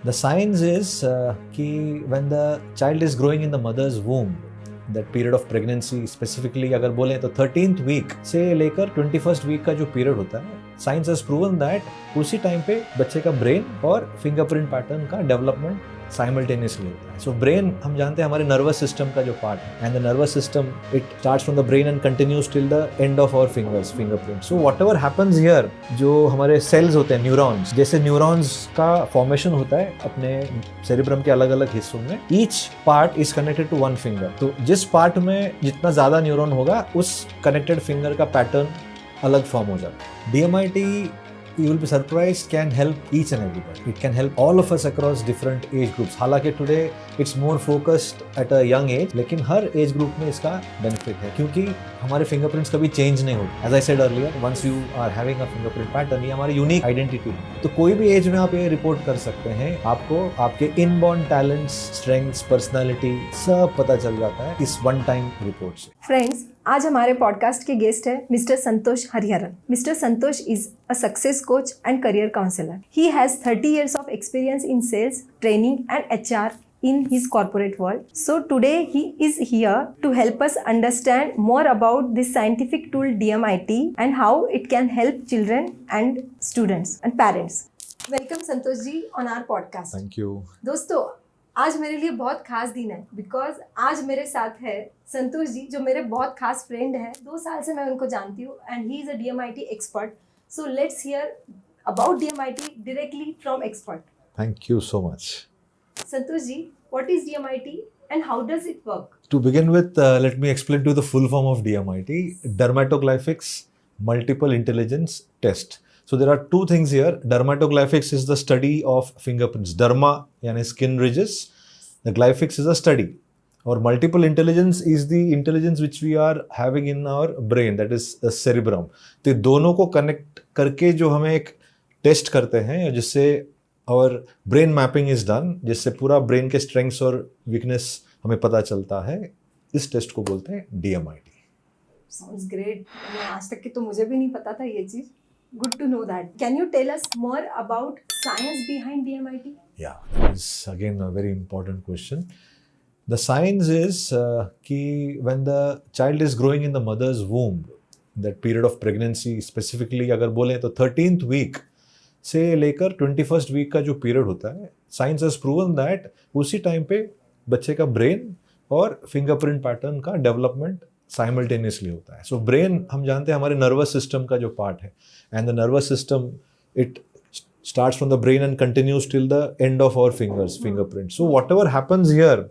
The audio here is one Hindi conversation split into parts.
The science is कि when the child is growing in the mother's womb, that period of pregnancy specifically अगर बोलें तो 13th week से लेकर 21st week का जो पीरियड होता है, साइंस हैज प्रूवन दैट उसी टाइम पे बच्चे का ब्रेन और फिंगरप्रिंट पैटर्न का डेवलपमेंट साइमल्टेनियसली होता है. सो ब्रेन हम जानते हैं हमारे नर्वस सिस्टम का जो पार्ट है, and the nervous system it starts from the brain and continues till the end of our fingerprint. So whatever happens here, जो हमारे सेल्स होते हैं, न्यूरॉन्स, जैसे न्यूरॉन्स का फॉर्मेशन होता है अपने सेरिब्रम के अलग अलग हिस्सों में, each part is connected to one finger. तो जिस पार्ट में जितना ज्यादा न्यूरॉन होगा उस कनेक्टेड फिंगर का पैटर्न अलग फॉर्म हो जाता है. DMIT, you will be surprised, can help each and everybody. It can help all of us across different age groups. हालांकि today it's more focused at a young age, लेकिन हर age group में इसका benefit है क्योंकि हमारे fingerprints कभी change नहीं होते. As I said earlier, once you are having a fingerprint pattern, ये हमारी unique identity है. तो कोई भी age में आप ये report कर सकते हैं. आपको आपके inborn talents, strengths, personality सब पता चल जाता है इस one time report से. फ्रेंड्स, आज हमारे पॉडकास्ट के गेस्ट है mister Santosh Hariharan. Mister Santosh is a success coach and career counsellor. He has 30 years of experience in sales, training and HR in his corporate world. So today he is here to help us understand more about this scientific tool DMIT and how it can help children and students and parents. Welcome Santosh ji on our podcast. Thank you. दोस्तों, आज मेरे लिए बहुत खास दिन है बिकॉज आज मेरे साथ है संतोष जी, जो मेरे बहुत खास फ्रेंड है. 2 साल से मैं उनको जानती हूँ and he is a DMIT expert. So let's hear about DMIT directly from expert. Thank you so much. Santosh ji, what is DMIT and how does it work? To begin with, let me explain to you the full form of DMIT, Dermatoglyphics Multiple Intelligence Test. So there are two things here. Dermatoglyphics is the study of fingerprints. Derma यानी skin ridges. The glyphics is a study. Or multiple intelligence is the intelligence which we are having in our brain, that is the cerebrum. तो दोनों को connect करके जो हमें एक टेस्ट करते हैं जिससे our brain mapping is done, जिससे पूरा brain के strengths और weakness हमें पता चलता है, इस टेस्ट को बोलते हैं DMIT. Sounds great. आज तक की तो मुझे भी नहीं पता था ये चीज. Good to know that. Can you tell us more about science behind DMIT? Yeah, it's again a very important question. The science is कि when the child is growing in the mother's womb, that period of pregnancy specifically अगर बोलें तो 13th week से लेकर 21st week का जो पीरियड होता है, science has proven that उसी टाइम पे बच्चे का ब्रेन और फिंगरप्रिंट पैटर्न का डेवलपमेंट साइमल्टेनियसली होता है. सो ब्रेन हम जानते हैं हमारे नर्वस सिस्टम का जो पार्ट है, and the nervous system it starts from the brain and continues till the end of our fingerprint. So whatever happens here,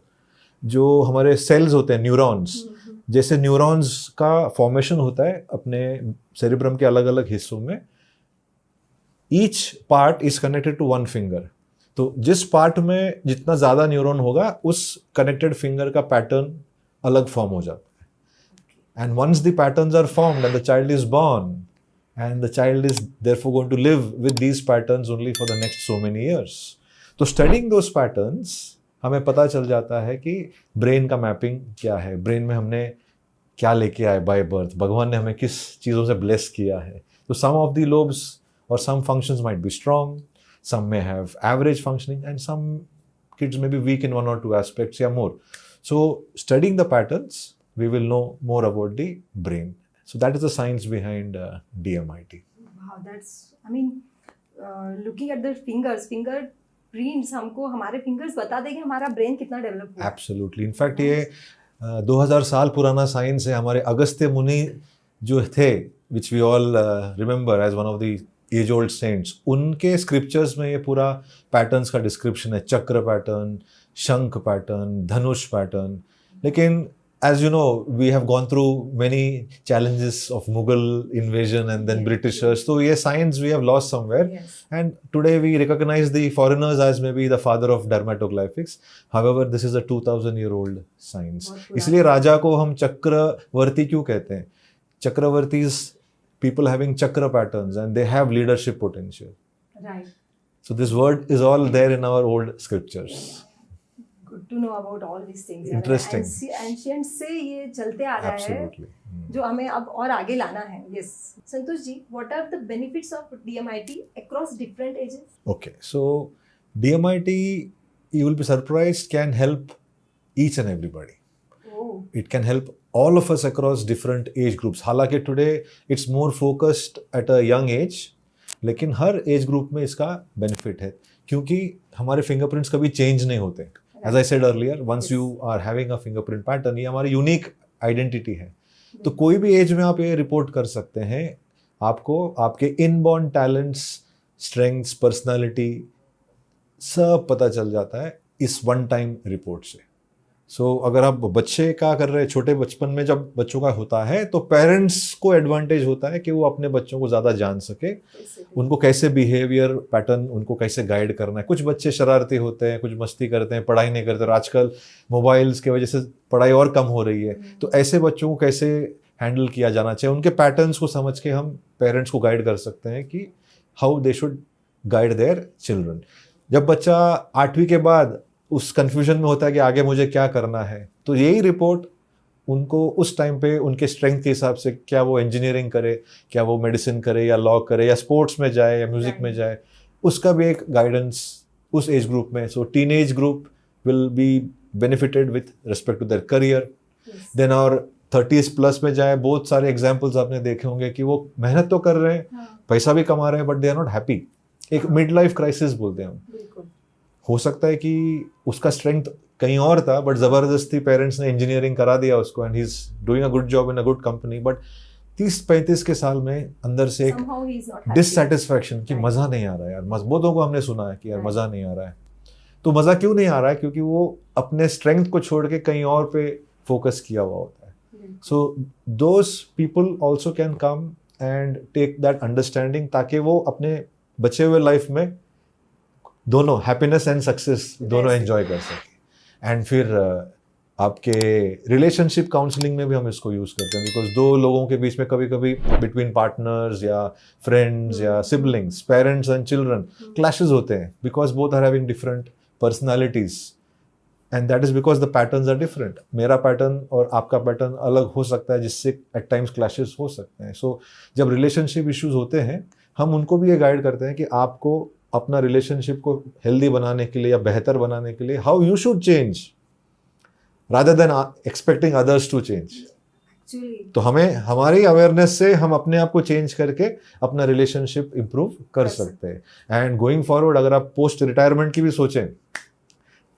जो हमारे सेल्स होते हैं, न्यूरॉन्स, जैसे न्यूरॉन्स का फॉर्मेशन होता है अपने सेरिब्रम के अलग अलग हिस्सों में, each part is connected to one finger. तो जिस पार्ट में जितना ज्यादा न्यूरॉन होगा उस कनेक्टेड फिंगर का पैटर्न अलग फॉर्म हो जाता है. And once the patterns are formed and the child is born, and the child is therefore going to live with these patterns only for the next so many years. तो studying those patterns हमें पता चल जाता है कि ब्रेन का मैपिंग क्या है, ब्रेन में हमने क्या लेके आए बाय बर्थ, भगवान ने हमें किस चीज़ों से ब्लेस किया है. तो some of the lobes or some functions might be strong, some may have average functioning, and some kids may be weak in 1 or 2 aspects या more. So studying the patterns, we will know more about the brain. So that is the science behind DMIT. Wow, that's, I mean, looking at the fingerprints, हमको हमारे fingers बता देंगे हमारा ब्रेन कितना डेवलप हुआ. Absolutely. In fact, ये 2000 साल पुराना साइंस है. हमारे अगस्त्य मुनि जो थे, which we all remember as one of the age-old saints, उनके scriptures में ये पूरा patterns का description है. चक्र पैटर्न, शंख पैटर्न, धनुष पैटर्न. लेकिन as you know, we have gone through many challenges of Mughal invasion and then Britishers. So yes, science we have lost somewhere. Yes. And today we recognize the foreigners as maybe the father of dermatoglyphics. However, this is a 2000-year-old science. इसलिए राजा को हम चक्रवर्ती क्यों कहते हैं? Chakravartis, people having chakra patterns and they have leadership potential. Right. So this word is all there in our old scriptures. Good to know about all these things. Interesting. Ancient से ये चलते आ रहा Absolutely. है जो हमें अब और आगे लाना है. Yes. Santosh ji, what are the benefits of DMIT across different ages? Okay, so DMIT, you will be surprised, can help each and everybody. Oh. It can help all of us across different age groups. हालांकि today it's more focused at a young age, लेकिन हर एज ग्रुप में इसका बेनिफिट है क्योंकि हमारे फिंगरप्रिंट्स कभी चेंज नहीं होते. As I said earlier, once you are having a fingerprint pattern, ये हमारी यूनिक आइडेंटिटी है. तो कोई भी एज में आप ये रिपोर्ट कर सकते हैं. आपको आपके इनबॉर्न टैलेंट्स, स्ट्रेंथ्स, पर्सनालिटी सब पता चल जाता है इस वन टाइम रिपोर्ट से. सो अगर आप बच्चे का कर रहे हैं, छोटे बचपन में जब बच्चों का होता है तो पेरेंट्स को एडवांटेज होता है कि वो अपने बच्चों को ज़्यादा जान सके, उनको कैसे बिहेवियर पैटर्न, उनको कैसे गाइड करना है. कुछ बच्चे शरारती होते हैं, कुछ मस्ती करते हैं, पढ़ाई नहीं करते. और आजकल मोबाइल्स की वजह से पढ़ाई और कम हो रही है. तो ऐसे बच्चों को कैसे हैंडल किया जाना चाहिए, उनके पैटर्न्स को समझ के हम पेरेंट्स को गाइड कर सकते हैं कि how they should guide their children. जब बच्चा 8वीं के बाद उस कन्फ्यूजन में होता है कि आगे मुझे क्या करना है, तो यही रिपोर्ट उनको उस टाइम पे उनके स्ट्रेंथ के हिसाब से, क्या वो इंजीनियरिंग करे, क्या वो मेडिसिन करे या लॉ करे या स्पोर्ट्स में जाए या म्यूजिक में जाए, उसका भी एक गाइडेंस उस एज ग्रुप में. So teenage group will be benefited with respect to their career. Then और 30s प्लस में जाए, बहुत सारे एग्जाम्पल्स आपने देखे होंगे कि वो मेहनत तो कर रहे हैं, पैसा भी कमा रहे हैं, but they are not happy. एक मिड लाइफ क्राइसिस बोलते हैं हम. हो सकता है कि उसका स्ट्रेंथ कहीं और था, बट ज़बरदस्ती पेरेंट्स ने इंजीनियरिंग करा दिया उसको, and he is doing a good job in a good company. But 30-35 के साल में अंदर से एक डिससेटिस्फैक्शन कि मज़ा नहीं आ रहा है यार. बहुतों को हमने सुना है कि यार मज़ा नहीं आ रहा है. तो मज़ा क्यों नहीं आ रहा है? क्योंकि वो अपने स्ट्रेंथ को छोड़ के कहीं और पे फोकस किया हुआ होता है. So those people also can come and take that understanding, ताकि वो अपने बचे हुए लाइफ में दोनों हैप्पीनेस एंड सक्सेस दोनों एंजॉय कर सके. एंड फिर आपके रिलेशनशिप काउंसलिंग में भी हम इसको यूज़ करते हैं, बिकॉज दो लोगों के बीच में कभी कभी बिटवीन पार्टनर्स या फ्रेंड्स या siblings, parents and children clashes होते हैं, because both are having different personalities, and that is because the patterns are different. मेरा पैटर्न और आपका पैटर्न अलग हो सकता है, जिससे एट टाइम्स क्लैशेस हो सकते हैं. सो जब रिलेशनशिप इश्यूज होते हैं, हम उनको भी ये गाइड करते हैं कि आपको अपना रिलेशनशिप को हेल्दी बनाने के लिए या बेहतर बनाने के लिए how you should change rather than expecting others to change. तो हमें हमारी अवेयरनेस से हम अपने आप को चेंज करके अपना रिलेशनशिप इंप्रूव कर सकते हैं. एंड गोइंग फॉरवर्ड, अगर आप पोस्ट रिटायरमेंट की भी सोचें,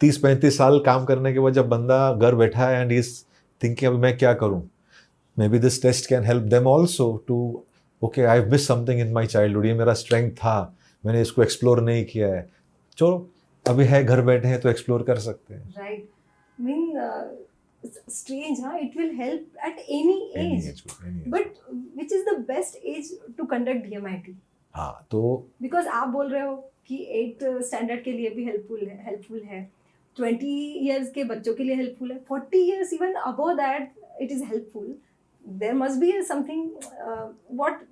30-35 साल काम करने के बाद जब बंदा घर बैठा है एंड इज थिंकिंग अभी मैं क्या करूं, maybe this test can help them also to okay I have miss something in my childhood. ये मेरा स्ट्रेंथ था, मैंने इसको एक्सप्लोर नहीं किया है, चलो अभी है, घर बैठे हैं तो एक्सप्लोर कर सकते हैं. Right. Strange, huh? It will help at any age. But which is the best age to conduct DMIT? हाँ, तो because आप बोल रहे हो कि 8th स्टैंडर्ड के लिए भी हेल्पफुल है, 20 years के बच्चों के लिए हेल्पफुल है, 40 years even above that it is helpful. There must be something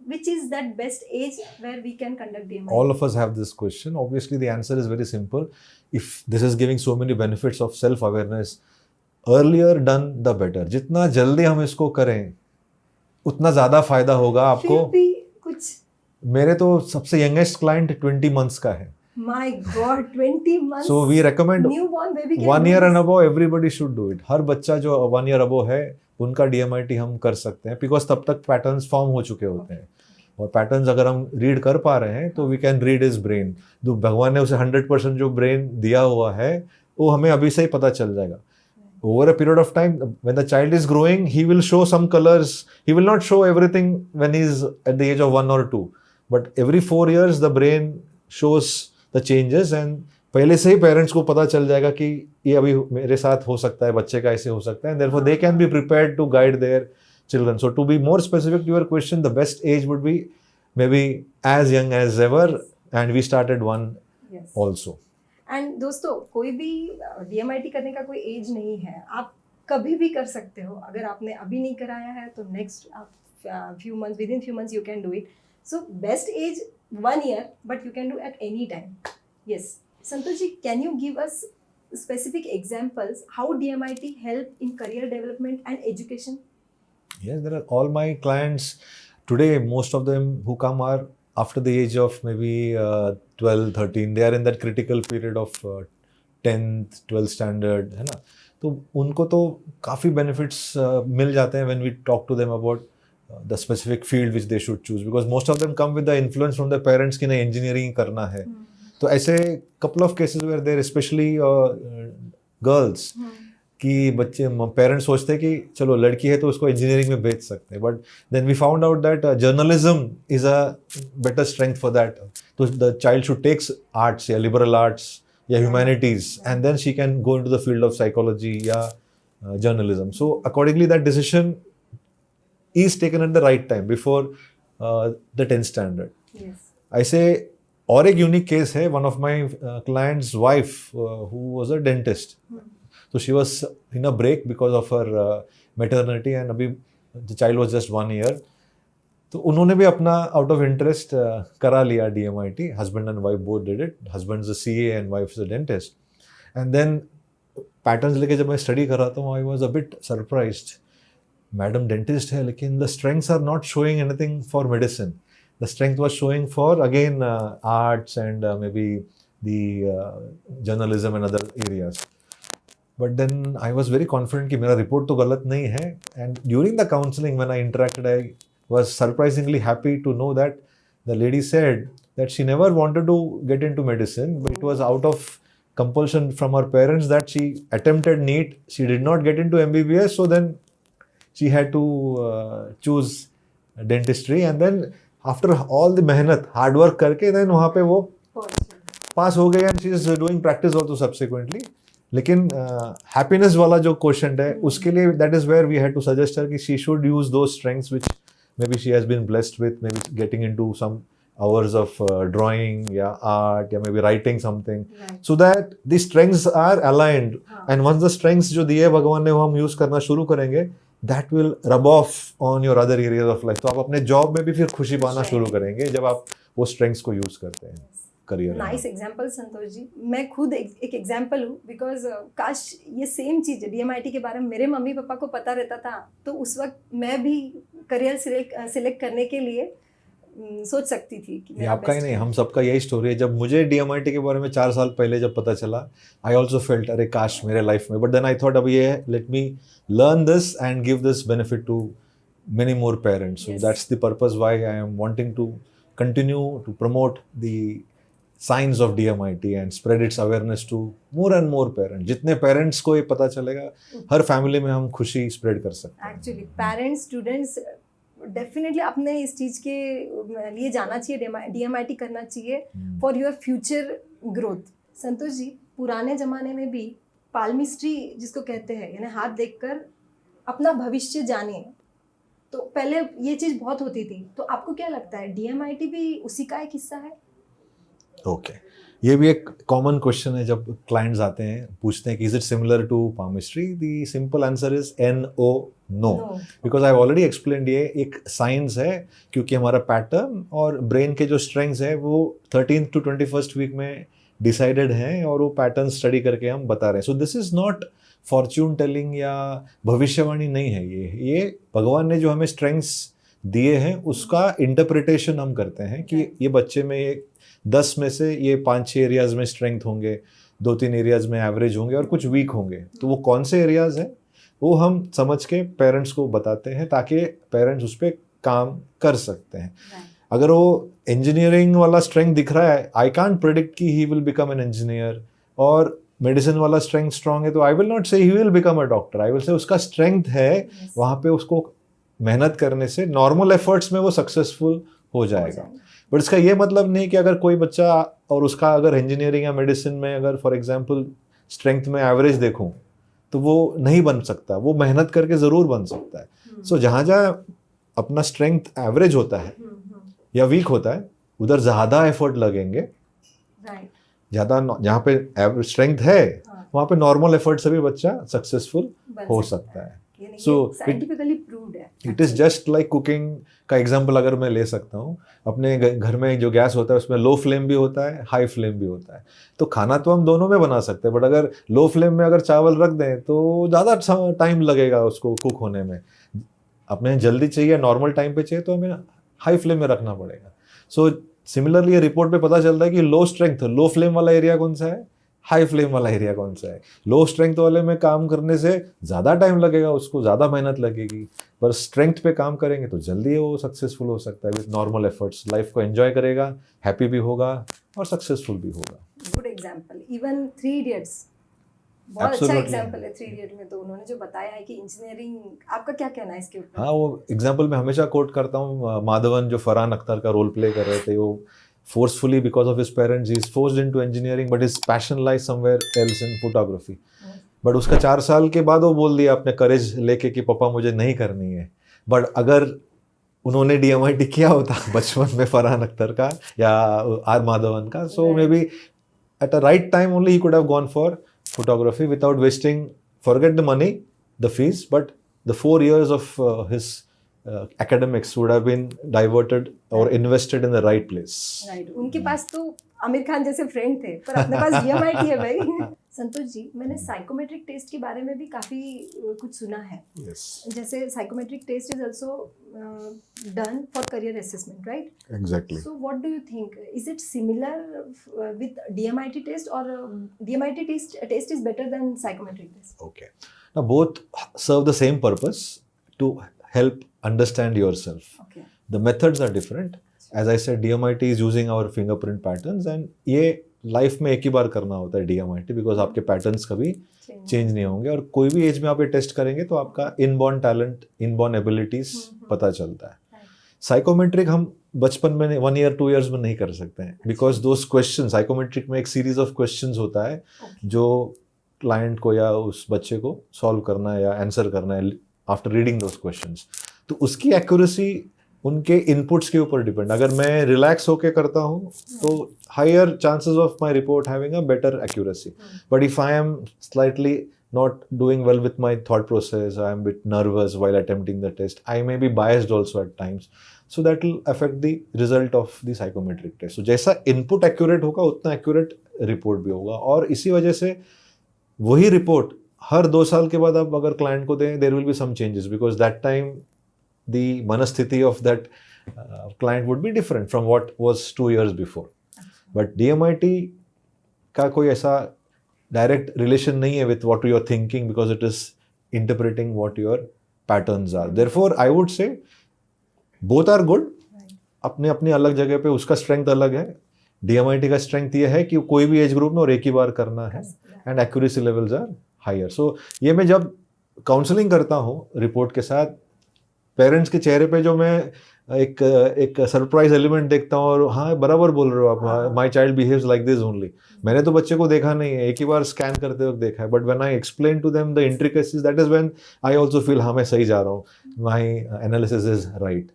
which is that best age where we can conduct DMIT. All of us have this question. Obviously the answer is very simple. If this is giving so many benefits of self awareness, earlier done the better. जितना जल्दी हम इसको करें उतना ज़्यादा फायदा होगा आपको. फिर भी कुछ, मेरे तो सबसे यंगेस्ट क्लाइंट 20 months का है. My God, 20 months. So we recommend newborn baby 1 year and above everybody should do it. हर बच्चा जो 1 year above है उनका DMIT हम कर सकते हैं, बिकॉज तब तक पैटर्न्स फॉर्म हो चुके होते हैं. और पैटर्न्स अगर हम रीड कर पा रहे हैं तो we can read his brain. जो भगवान ने उसे 100% जो ब्रेन दिया हुआ है वो हमें अभी से ही पता चल जाएगा. Over a period of time, when the child is growing, he will show some colors. He will not show everything when he is at the age of 1 or 2. But every 4 years, the brain shows the changes, and पहले से ही पेरेंट्स को पता चल जाएगा कि ये अभी मेरे साथ हो सकता है, बच्चे का ऐसे हो सकता है, and therefore they can be prepared to guide their children. So to be more specific to your question, the best age would be maybe as young as ever, and we started one also. And दोस्तों, कोई भी DMIT करने का कोई एज नहीं है, आप कभी भी कर सकते हो. अगर आपने अभी नहीं कराया है तो नेक्स्ट आप within few months you can do it. So best as 1 year, but you can do at any time. Yes, Santosh ji, can you give us specific examples how DMIT help in career development and education? Yes, there are all my clients today, most of them who come are after the age of maybe 12, 13, they are in that critical period of 10th, 12th standard, है ना. तो उनको तो काफ़ी benefits मिल जाते हैं when we talk to them about the specific field which they should choose, because most of them come with the influence from their parents कि नहीं engineering करना है. तो ऐसे couple of cases were there, especially girls, कि बच्चे पेरेंट्स सोचते हैं कि चलो लड़की है तो उसको इंजीनियरिंग में भेज सकते हैं, but then we found out that journalism is a better strength for that. तो the child should takes arts या लिबरल आर्ट्स या humanities and then she can go into the field of psychology या journalism. So accordingly that decision is taken at the right time before the 10th standard. Yes. ऐसे और एक यूनिक केस है, one of my client's wife who was a dentist. So she was in a break because of her maternity and अभी the child was just 1 year. तो उन्होंने भी अपना out of interest करा लिया DMIT. Husband and wife both did it. Husband is a CA and wife is a dentist. And then patterns लेके जब मैं study कर रहा था, I was a bit surprised. Madam dentist है लेकिन the strengths are not showing anything for medicine. The strength was showing for again arts and maybe the journalism and other areas. But then I was very confident कि मेरा रिपोर्ट तो गलत नहीं है. And during the counselling when I interacted, I was surprisingly happy to know that the lady said that she never wanted to get into medicine, but it was out of compulsion from her parents that she attempted NEET. She did not get into MBBS, so then she had to choose dentistry, and then after all the मेहनत hard work करके then वहाँ पे वो पास हो गई and she is doing practice also subsequently. लेकिन happiness वाला जो quotient है उसके लिए that is where we had to suggest her कि she should use those strengths which maybe she has been blessed with, maybe getting into some hours of drawing या art या maybe writing something, so that the strengths are aligned. And once the strengths जो दिए भगवान ने वो हम use करना शुरू करेंगे, that will rub off on your other areas of life. तो आप अपने जॉब में भी फिर खुशी पाना शुरू करेंगे जब आप वो स्ट्रेंथ्स को यूज करते हैं करियर में. Nice example Santosh ji. मैं खुद एक एग्जांपल हूँ, बिकॉज काश ये सेम चीज़ DMIT के बारे में मेरे मम्मी पापा को पता रहता था तो उस वक्त मैं भी करियर सिलेक्ट करने के लिए सोच सकती थी कि ये आपका ही नहीं, हम सबका यही स्टोरी है. जब मुझे DMIT के बारे में 4 साल पहले जब पता चला, आई ऑल्सो फेल्ट अरे काश मेरे लाइफ में, बट देन आई थॉट अब ये let me learn this and give this benefit to many more parents. So that's the purpose why I am wanting to continue to promote the science of DMIT and spread its awareness to more and more parents. जितने parents को ये पता चलेगा, हर family में हम खुशी spread कर सकते हैं. Actually, parents, students डेफिनेटली आपने इस चीज़ के लिए जाना चाहिए, DMIT करना चाहिए for your future growth. Santosh ji, पुराने ज़माने में भी पाल्मिस्ट्री जिसको कहते हैं, यानी हाथ देखकर अपना भविष्य जाने, तो पहले ये चीज़ बहुत होती थी. तो आपको क्या लगता है DMIT भी उसी का एक हिस्सा है? ओके, ये भी एक कॉमन क्वेश्चन है जब क्लाइंट्स आते हैं पूछते हैं कि is it similar to palmistry. The simple answer is NO, no, because I already explained. ये एक साइंस है क्योंकि हमारा पैटर्न और ब्रेन के जो स्ट्रेंथ्स है वो 13th to 21st वीक में डिसाइडेड हैं और वो पैटर्न स्टडी करके हम बता रहे हैं. So this is not Fortune telling या भविष्यवाणी नहीं है. ये भगवान ने जो हमें स्ट्रेंथ्स दिए हैं उसका इंटरप्रिटेशन हम करते हैं कि ये बच्चे में ये 10 में से ये 5-6 एरियाज़ में स्ट्रेंथ होंगे, 2-3 एरियाज़ में एवरेज होंगे और कुछ वीक होंगे. तो वो कौन से एरियाज़ हैं वो हम समझ के पेरेंट्स को बताते हैं ताकि पेरेंट्स उस पर काम कर सकते हैं. अगर वो इंजीनियरिंग वाला स्ट्रेंथ दिख रहा है, आई कांट प्रेडिक्ट कि he will become an engineer, और मेडिसिन वाला स्ट्रेंथ स्ट्रांग है तो आई विल नॉट से he will become a doctor. I will say उसका स्ट्रेंथ है, वहाँ पे उसको मेहनत करने से नॉर्मल एफर्ट्स में वो सक्सेसफुल हो जाएगा. बट इसका ये मतलब नहीं कि अगर कोई बच्चा और उसका अगर इंजीनियरिंग या मेडिसिन में अगर फॉर एग्जांपल स्ट्रेंथ में एवरेज देखूं तो वो नहीं बन सकता, वो मेहनत करके ज़रूर बन सकता है. सो जहाँ जहाँ अपना स्ट्रेंथ एवरेज होता है या वीक होता है उधर ज़्यादा एफर्ट लगेंगे. ज़्यादा जहाँ पे स्ट्रेंथ है वहाँ पे नॉर्मल एफर्ट से भी बच्चा सक्सेसफुल हो सकता है. So it is just like cooking का एग्जाम्पल अगर मैं ले सकता हूँ. अपने घर में जो गैस होता है उसमें लो फ्लेम भी होता है, हाई फ्लेम भी होता है. तो खाना तो हम दोनों में बना सकते हैं, बट अगर लो फ्लेम में अगर चावल रख दें तो ज़्यादा टाइम लगेगा उसको कुक होने में. अपने जल्दी चाहिए, नॉर्मल टाइम पे चाहिए तो हमें हाई फ्लेम में रखना पड़ेगा. सो सिमिलरली ये रिपोर्ट पे पता चलता है कि लो स्ट्रेंथ, लो फ्लेम वाला एरिया कौन सा है, हाई फ्लेम वाला एरिया कौन सा है। लो स्ट्रेंथ वाले में काम करने से ज़्यादा टाइम लगेगा, उसको ज़्यादा मेहनत लगेगी, पर स्ट्रेंथ पे काम करेंगे तो जल्दी वो सक्सेसफुल हो सकता है विद नॉर्मल एफर्ट्स। लाइफ को एंजॉय करेगा, हैप्पी भी होगा और सक्सेसफुल भी होगा। Good example. इवन 3 इडियट्स बहुत अच्छा Absolutely. एग्जाम्पल है 3 इडियट में, तो उन्होंने जो बताया है कि इंजीनियरिंग, आपका क्या कहना है इसके ऊपर? हाँ, वो एग्जाम्पल मैं हमेशा कोट करता हूँ, माधवन जो फरहान अख्तर का रोल प्ले कर रहे थे, वो forcefully because of his parents he is forced into engineering but his passion lies somewhere else in photography. But उसका 4 साल के बाद वो बोल दिया अपने करेज लेके कि पापा मुझे नहीं करनी है। बट अगर उन्होंने DMIT किया होता बचपन में फरहान अख्तर का या आर माधवन का, so may be at a right time only he could have gone for photography without wasting, forget the money, the fees, but the 4 years of his academics would have been diverted or invested in the right place. Right, उनके पास तो आमिर खान जैसे फ्रेंड थे, पर अपने पास DMIT है भाई। संतोष जी, मैंने साइकोमेट्रिक टेस्ट के बारे में भी काफ़ी कुछ सुना है। Yes. जैसे psychometric test is also done for career assessment, right? Exactly. So what do you think? Is it similar with DMIT test, or DMIT test is better than psychometric test? Okay. Now both serve the same purpose to help understand yourself. Okay. The methods are different. As I said, DMIT is using our fingerprint patterns and ये लाइफ में एक ही बार करना होता है DMIT, बिकॉज आपके पैटर्न्स कभी चेंज नहीं होंगे और कोई भी एज में आप ये टेस्ट करेंगे तो आपका इनबॉर्न टैलेंट, इनबॉर्न एबिलिटीज पता चलता है। साइकोमेट्रिक हम बचपन में 1 ईयर 2 इयर्स में नहीं कर सकते हैं, बिकॉज दोज क्वेश्चन, साइकोमेट्रिक में एक सीरीज ऑफ क्वेश्चंस होता है जो क्लाइंट को या उस बच्चे को सॉल्व करना है या आंसर करना है आफ्टर रीडिंग दोज क्वेश्चंस। तो उसकी एक्यूरेसी उनके इनपुट्स के ऊपर डिपेंड। अगर मैं रिलैक्स होके करता हूँ तो higher chances of my report having a better accuracy, but if I am slightly not doing well with my thought process, I am a bit nervous while attempting the test, I may be biased also at times, so that will affect the result of the psychometric test. So जैसा input accurate होगा उतना accurate report भी होगा, और इसी वजह से वही report हर 2 साल के बाद आप अगर client को दें, there will be some changes because that time the मनस्थिति of that client would be different from what was 2 years before. But DMIT का कोई ऐसा डायरेक्ट रिलेशन नहीं है with what you are thinking, because it is interpreting what your patterns are. Therefore I would say both are good, अपने अपनी अलग जगह पे उसका स्ट्रेंथ अलग है। DMIT का स्ट्रेंथ ये है कि कोई भी एज ग्रुप में और एक ही बार करना है and accuracy levels are higher. So ये मैं जब काउंसलिंग करता हूँ रिपोर्ट के साथ, पेरेंट्स के चेहरे पे जो मैं एक सरप्राइज एलिमेंट देखता हूँ, और हाँ बराबर बोल रहे हो आप, my child behaves like this only. मैंने तो बच्चे को देखा नहीं है, एक ही बार स्कैन करते वक्त देखा है, but when I explain to them the intricacies, that is when I also feel हाँ मैं सही जा रहा हूँ, my analysis is right.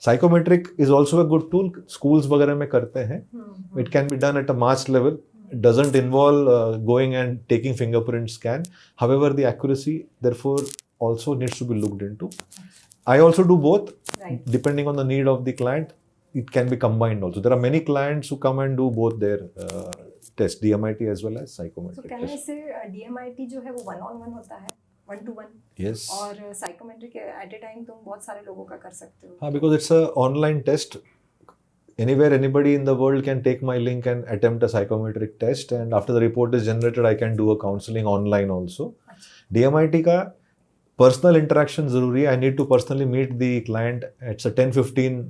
Psychometric is also a good tool, schools वगैरह में करते हैं, it can be done at a mass level, it doesn't involve going and taking fingerprint scan. However, the accuracy therefore also needs to be looked into. I also do both, Right. depending on the need of the client. It can be combined also. There are many clients who come and do both their test, DMIT as well as psychometric So can I test. say DMIT जो है वो 1-on-1 होता है, 1-to-1, Yes. और साइकोमेट्रिक एट ए टाइम तुम बहुत सारे लोगों का कर सकते हो? हाँ, because it's a online test. Anywhere, anybody in the world can take my link and attempt a psychometric test, and after the report is generated, I can do a counseling online also. DMIT का personal interaction जरूरी है. I need to personally meet the client. It's a 10-15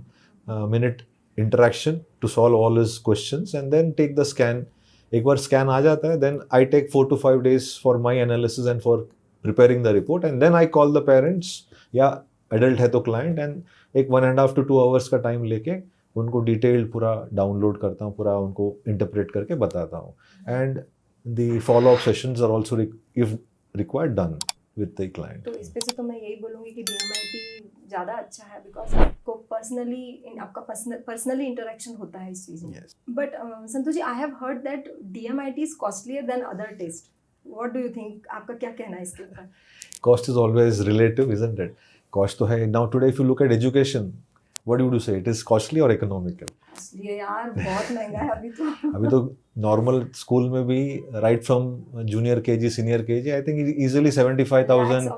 minute interaction to solve all his questions and then take the scan. एक बार scan आ जाता है, then I take 4 to 5 days for my analysis and for preparing the report, and then I call the parents या adult है तो client, and एक 1.5 to 2 hours का time लेके उनको डिटेल्ड पूरा डाउनलोड करता हूँ, पूरा उनको इंटरप्रेट करके बताता हूँ, and the follow up sessions are also if required done with the client. तो इस पे से तो मैं यही बोलूँगी कि DMIT ज़्यादा अच्छा है, बिकॉज आपको आपका पर्सनली इंटरेक्शन होता है इस चीज़ में। But Santosh ji, I have heard that DMIT is costlier than other test. What do you think, आपका क्या कहना है इसके ऊपर? Cost is always relative, isn't it? Cost तो है। Now today if you look at education, what would you say, it is costly or economical? ये यार बहुत महंगा है अभी तो। अभी तो नॉर्मल स्कूल में भी right from junior KG senior KG, I think easily 75,000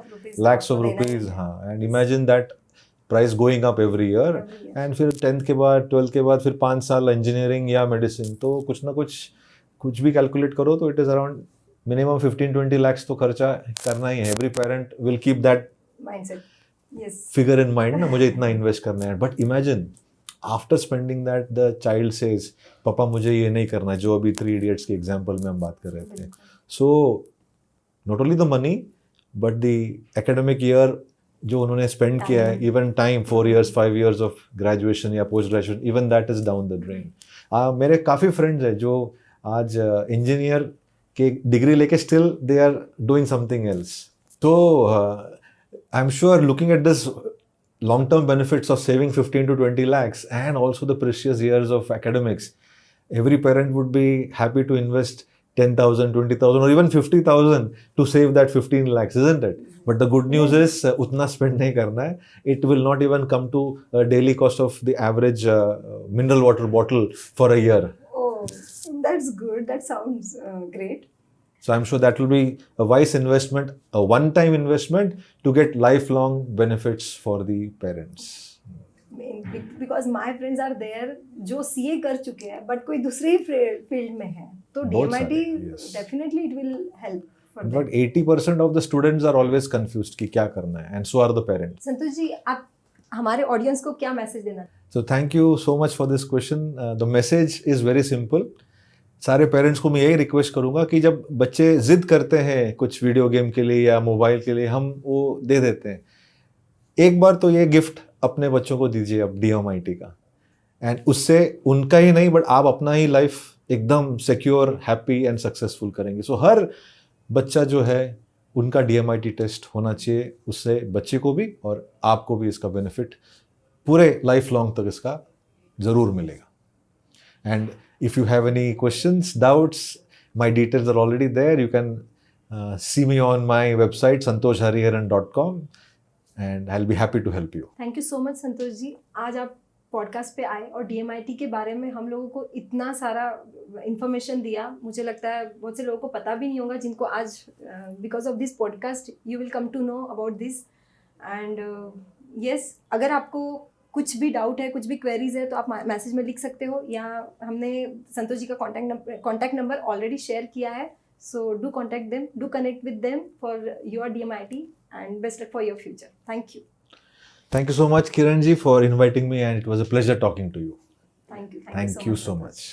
lakhs of rupees, हाँ, and imagine that price going up every year, Every year. And फिर 10th के बाद 12th के बाद फिर 5 साल इंजीनियरिंग या मेडिसिन, तो कुछ ना कुछ भी कैलकुलेट करो तो it is around minimum 15-20 lakhs तो खर्चा करना ही है. Every parent will keep that Mindset. Yes. Figure in mind ना, मुझे इतना इन्वेस्ट करना है. But imagine after spending that the child says पापा मुझे ये नहीं करना, जो अभी 3 Idiots के एग्जाम्पल में हम बात कर रहे थे. So not only the money but the academic year जो उन्होंने स्पेंड किया है, even time 4 years 5 years of graduation या post graduation, even that is down the drain. मेरे काफ़ी फ्रेंड्स हैं जो आज इंजीनियर के डिग्री लेके still they are doing something else. तो I am sure looking at this long term benefits of saving 15 to 20 lakhs and also the precious years of academics, every parent would be happy to invest 10,000, 20,000 or even 50,000 to save that 15 lakhs, isn't it? But the good news is utna spend nahi karna hai. It will not even come to a daily cost of the average mineral water bottle for a year. Oh, that's good. That sounds great. So I'm sure that will be a wise investment, a one-time investment to get lifelong benefits for the parents. Because my friends are there जो CA कर चुके हैं but कोई दूसरे फील्ड में है, तो बहुत DMIT सारे, yes. definitely it will help for In them. fact, 80% of the students are always confused कि क्या करना है, and so are the parents. Santosh ji, आप हमारे ऑडियंस को क्या मैसेज देना? So thank you so much for this question. The message is very simple. सारे पेरेंट्स को मैं यही रिक्वेस्ट करूंगा कि जब बच्चे जिद करते हैं कुछ वीडियो गेम के लिए या मोबाइल के लिए, हम वो दे देते हैं. एक बार तो ये गिफ्ट अपने बच्चों को दीजिए अब DMIT का, एंड उससे उनका ही नहीं बट आप अपना ही लाइफ एकदम सिक्योर, हैप्पी एंड सक्सेसफुल करेंगे. सो हर बच्चा जो है उनका DMIT टेस्ट होना चाहिए, उससे बच्चे को भी और आपको भी इसका बेनिफिट पूरे लाइफ लॉन्ग तक इसका ज़रूर मिलेगा. And if you have any questions, doubts, my details are already there. You can see me on my website santoshhariharan.com and I'll be happy to help you. Thank you so much Santosh ji, आज आप पॉडकास्ट पे आए और DMIT के बारे में हम लोगों को इतना सारा इन्फॉर्मेशन दिया. मुझे लगता है बहुत से लोगों को पता भी नहीं होगा, जिनको आज because of this podcast you will come to know about this. And yes, अगर आपको कुछ भी डाउट है, कुछ भी क्वेरीज है, तो आप मैसेज में लिख सकते हो, या हमने संतोष जी का कॉन्टैक्ट नंबर ऑलरेडी शेयर किया है. So do contact them, do connect with them for your DMIT and best luck for your future. Thank you. Thank you so much, Kiran ji, for inviting me, and it was a pleasure talking to you. Thank you. Thank you so much.